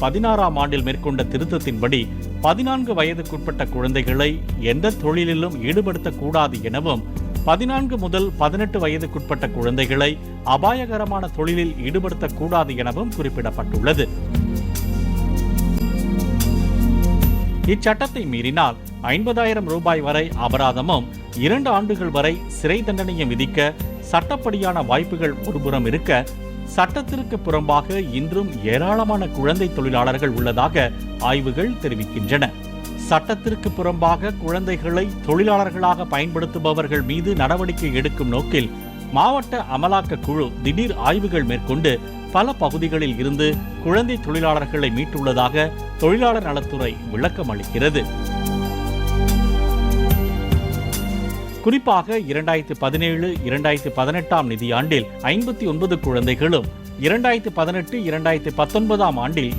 2016ஆம் ஆண்டில் மேற்கொண்ட திருத்தத்தின்படி 14 வயதுக்குட்பட்ட குழந்தைகளை எந்த தொழிலிலும் ஈடுபடுத்தக்கூடாது எனவும் 14 முதல் 18 வயதுக்குட்பட்ட குழந்தைகளை அபாயகரமான தொழிலில் ஈடுபடுத்தக்கூடாது எனவும் குறிப்பிடப்பட்டுள்ளது. இச்சட்டத்தை மீறினால் 50,000 ரூபாய் வரை அபராதமும் 2 ஆண்டுகள் வரை சிறை தண்டனையும் விதிக்க சட்டப்படியான வாய்ப்புகள் ஒருபுறம் இருக்க, சட்டத்திற்கு புறம்பாக இன்றும் ஏராளமான குழந்தை தொழிலாளர்கள் உள்ளதாக ஆய்வுகள் தெரிவிக்கின்றன. சட்டத்திற்கு புறம்பாக குழந்தைகளை தொழிலாளர்களாக பயன்படுத்துபவர்கள் மீது நடவடிக்கை எடுக்கும் நோக்கில் மாவட்ட அமலாக்க குழு திடீர் ஆய்வுகள் மேற்கொண்டு பல பகுதிகளில் இருந்து குழந்தை தொழிலாளர்களை மீட்டுள்ளதாக தொழிலாளர் நலத்துறை விளக்கம் அளிக்கிறது. குறிப்பாக 2017-2018 நிதியாண்டில் 59 குழந்தைகளும், 2018-2019 ஆண்டில்